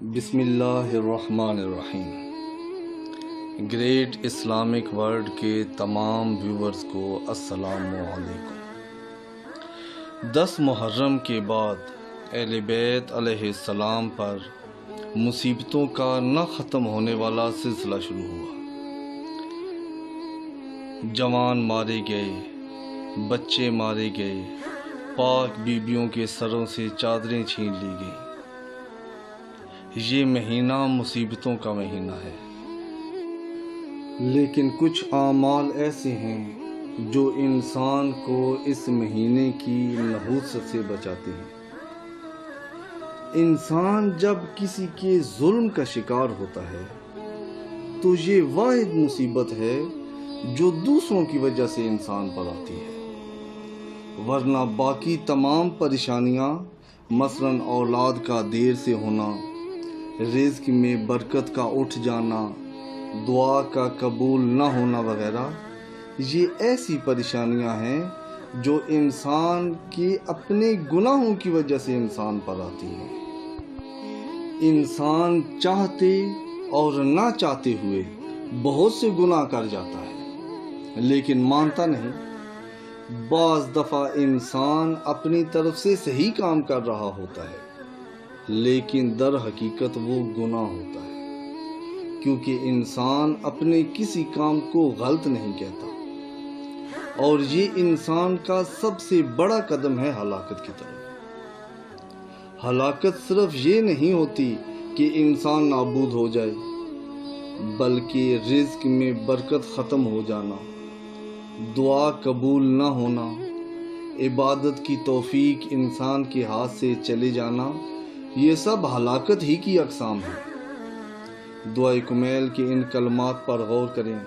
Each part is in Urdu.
بسم اللہ الرحمن الرحیم۔ گریٹ اسلامک ورلڈ کے تمام ویورز کو السلام علیکم۔ 10 محرم کے بعد اہل بیت علیہ السلام پر مصیبتوں کا نہ ختم ہونے والا سلسلہ شروع ہوا۔ جوان مارے گئے، بچے مارے گئے، پاک بیبیوں کے سروں سے چادریں چھین لی گئیں۔ یہ مہینہ مصیبتوں کا مہینہ ہے، لیکن کچھ اعمال ایسے ہیں جو انسان کو اس مہینے کی نحوست سے بچاتے ہیں۔ انسان جب کسی کے ظلم کا شکار ہوتا ہے تو یہ واحد مصیبت ہے جو دوسروں کی وجہ سے انسان پر آتی ہے، ورنہ باقی تمام پریشانیاں مثلاً اولاد کا دیر سے ہونا، رزق میں برکت کا اٹھ جانا، دعا کا قبول نہ ہونا وغیرہ، یہ ایسی پریشانیاں ہیں جو انسان کے اپنے گناہوں کی وجہ سے انسان پر آتی ہیں۔ انسان چاہتے اور نہ چاہتے ہوئے بہت سے گناہ کر جاتا ہے لیکن مانتا نہیں۔ بعض دفعہ انسان اپنی طرف سے صحیح کام کر رہا ہوتا ہے لیکن در حقیقت وہ گناہ ہوتا ہے، کیونکہ انسان اپنے کسی کام کو غلط نہیں کہتا، اور یہ انسان کا سب سے بڑا قدم ہے ہلاکت کی طرف۔ ہلاکت صرف یہ نہیں ہوتی کہ انسان نابود ہو جائے، بلکہ رزق میں برکت ختم ہو جانا، دعا قبول نہ ہونا، عبادت کی توفیق انسان کے ہاتھ سے چلے جانا، یہ سب ہلاکت ہی کی اقسام ہیں۔ دعائے کمیل کے ان کلمات پر غور کریں۔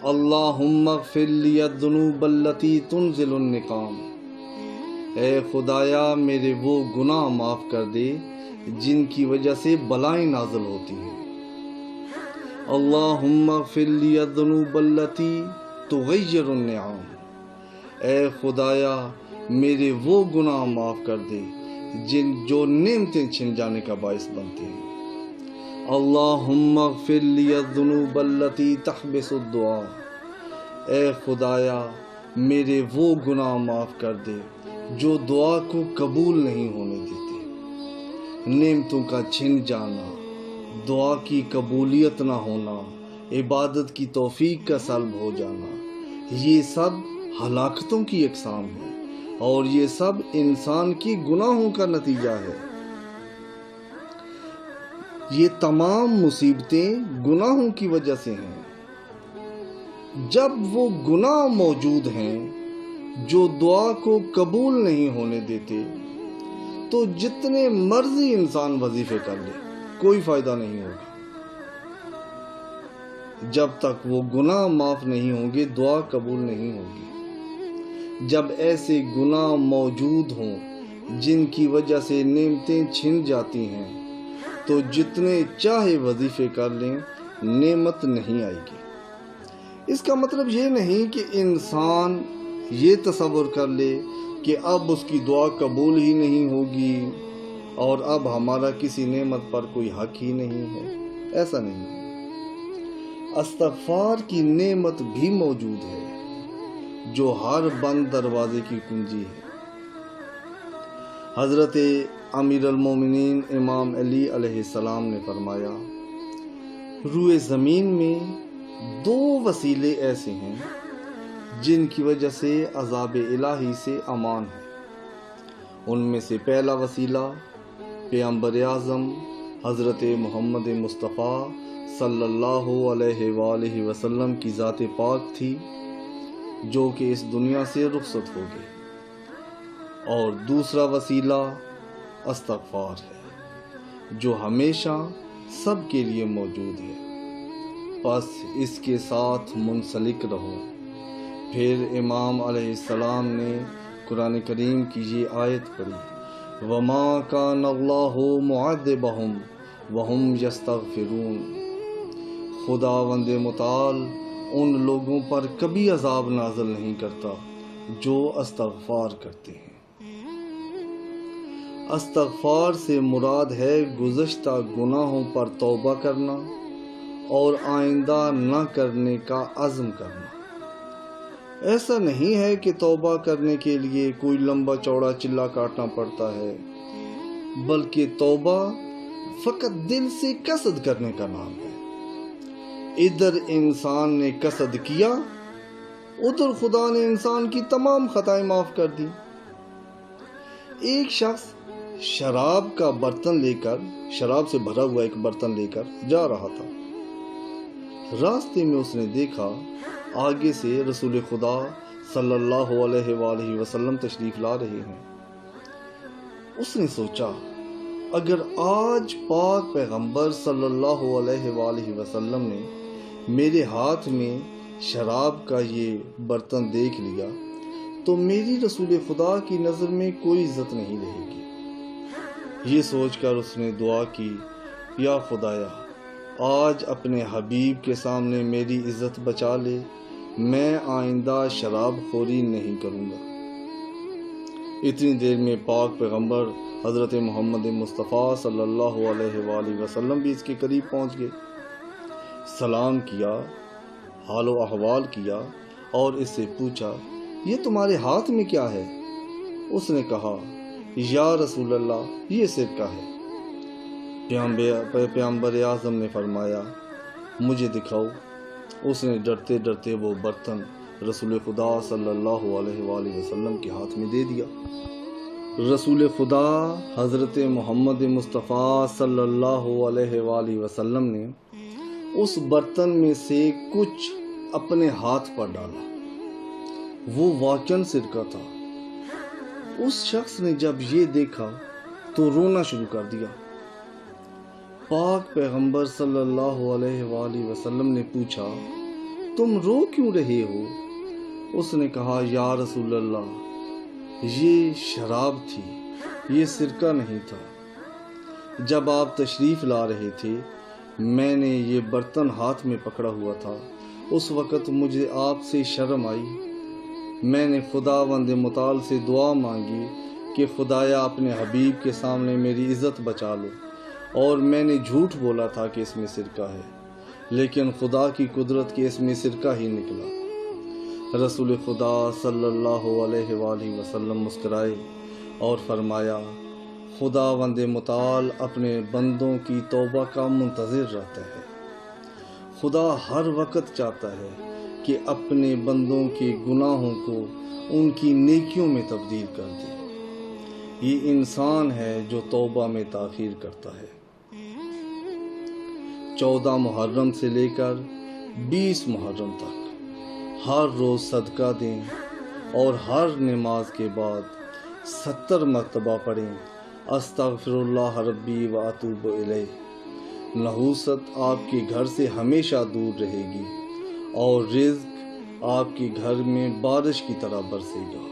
اللہم اغفر لی الذنوب التی تنزل النقام۔ اے خدایا میرے وہ گناہ معاف کر دے جن کی وجہ سے بلائیں نازل ہوتی ہیں۔ اللہم اغفر لی الذنوب التی تغیر النعام۔ اے خدایا میرے وہ گناہ معاف کر دے جو نعمتیں چھن جانے کا باعث بنتے ہیں۔ اللہم اغفر لی الذنوب التی تحبس الدعاء۔ اے خدایا میرے وہ گناہ معاف کر دے جو دعا کو قبول نہیں ہونے دیتے۔ نعمتوں کا چھن جانا، دعا کی قبولیت نہ ہونا، عبادت کی توفیق کا سلب ہو جانا، یہ سب ہلاکتوں کی اقسام ہیں اور یہ سب انسان کی گناہوں کا نتیجہ ہے۔ یہ تمام مصیبتیں گناہوں کی وجہ سے ہیں۔ جب وہ گناہ موجود ہیں جو دعا کو قبول نہیں ہونے دیتے تو جتنے مرضی انسان وظیفے کر لے کوئی فائدہ نہیں ہوگا۔ جب تک وہ گناہ معاف نہیں ہوں گے دعا قبول نہیں ہوگی۔ جب ایسے گناہ موجود ہوں جن کی وجہ سے نعمتیں چھن جاتی ہیں تو جتنے چاہے وظیفے کر لیں نعمت نہیں آئے گی۔ اس کا مطلب یہ نہیں کہ انسان یہ تصور کر لے کہ اب اس کی دعا قبول ہی نہیں ہوگی اور اب ہمارا کسی نعمت پر کوئی حق ہی نہیں ہے، ایسا نہیں ہے۔ استغفار کی نعمت بھی موجود ہے جو ہر بند دروازے کی کنجی ہے۔ حضرت امیر المومنین امام علی علیہ السلام نے فرمایا، روئے زمین میں 2 وسیلے ایسے ہیں جن کی وجہ سے عذاب الہی سے امان ہے۔ ان میں سے پہلا وسیلہ پیغمبر اعظم حضرت محمد مصطفیٰ صلی اللہ علیہ وآلہ وسلم کی ذات پاک تھی جو کہ اس دنیا سے رخصت ہو گئی، اور دوسرا وسیلہ استغفار ہے جو ہمیشہ سب کے لیے موجود ہے، بس اس کے ساتھ منسلک رہو۔ پھر امام علیہ السلام نے قرآن کریم کی یہ آیت پڑھی، وَمَا كَانَ اللَّهُ مُعَذِّبَهُمْ وَهُمْ يَسْتَغْفِرُونَ۔ خداوند متعال ان لوگوں پر کبھی عذاب نازل نہیں کرتا جو استغفار کرتے ہیں۔ استغفار سے مراد ہے گزشتہ گناہوں پر توبہ کرنا اور آئندہ نہ کرنے کا عزم کرنا۔ ایسا نہیں ہے کہ توبہ کرنے کے لیے کوئی لمبا چوڑا چلا کاٹنا پڑتا ہے، بلکہ توبہ فقط دل سے قصد کرنے کا نام ہے۔ ادھر انسان نے قصد کیا، ادھر خدا نے انسان کی تمام خطائیں معاف کر دی۔ ایک شخص شراب سے بھرا ہوا ایک برتن لے کر جا رہا تھا۔ راستے میں اس نے دیکھا آگے سے رسول خدا صلی اللہ علیہ وآلہ وسلم تشریف لا رہے ہیں۔ اس نے سوچا اگر آج پاک پیغمبر صلی اللہ علیہ وآلہ وسلم نے میرے ہاتھ میں شراب کا یہ برتن دیکھ لیا تو میری رسول خدا کی نظر میں کوئی عزت نہیں رہے گی۔ یہ سوچ کر اس نے دعا کی، یا خدایا آج اپنے حبیب کے سامنے میری عزت بچا لے، میں آئندہ شراب خوری نہیں کروں گا۔ اتنی دیر میں پاک پیغمبر حضرت محمد مصطفیٰ صلی اللہ علیہ وآلہ وسلم بھی اس کے قریب پہنچ گئے، سلام کیا، حال و احوال کیا اور اس سے پوچھا یہ تمہارے ہاتھ میں کیا ہے؟ اس نے کہا یا رسول اللہ یہ سرکہ ہے۔ پیغمبر اعظم نے فرمایا مجھے دکھاؤ۔ اس نے ڈرتے ڈرتے وہ برتن رسول خدا صلی اللہ علیہ وآلہ وسلم کے ہاتھ میں دے دیا۔ رسول خدا حضرت محمد مصطفیٰ صلی اللہ علیہ وآلہ وسلم نے اس برتن میں سے کچھ اپنے ہاتھ پر ڈالا، وہ واقعاً سرکہ تھا۔ اس شخص نے جب یہ دیکھا تو رونا شروع کر دیا۔ پاک پیغمبر صلی اللہ علیہ وآلہ وسلم نے پوچھا تم رو کیوں رہے ہو؟ اس نے کہا یا رسول اللہ یہ شراب تھی، یہ سرکہ نہیں تھا۔ جب آپ تشریف لا رہے تھے میں نے یہ برتن ہاتھ میں پکڑا ہوا تھا، اس وقت مجھے آپ سے شرم آئی، میں نے خداوند متعال سے دعا مانگی کہ خدایا اپنے حبیب کے سامنے میری عزت بچا لو، اور میں نے جھوٹ بولا تھا کہ اس میں سرکہ ہے، لیکن خدا کی قدرت کے اس میں سرکہ ہی نکلا۔ رسول خدا صلی اللہ علیہ وآلہ وسلم مسکرائے اور فرمایا خداوند متعال اپنے بندوں کی توبہ کا منتظر رہتا ہے۔ خدا ہر وقت چاہتا ہے کہ اپنے بندوں کے گناہوں کو ان کی نیکیوں میں تبدیل کر دے۔ یہ انسان ہے جو توبہ میں تاخیر کرتا ہے۔ 14 محرم سے لے کر 20 محرم تک ہر روز صدقہ دیں اور ہر نماز کے بعد 70 مرتبہ پڑھیں استغفر اللہ ربی و اتوب الیہ۔ نحوست آپ کے گھر سے ہمیشہ دور رہے گی اور رزق آپ کے گھر میں بارش کی طرح برسے گا۔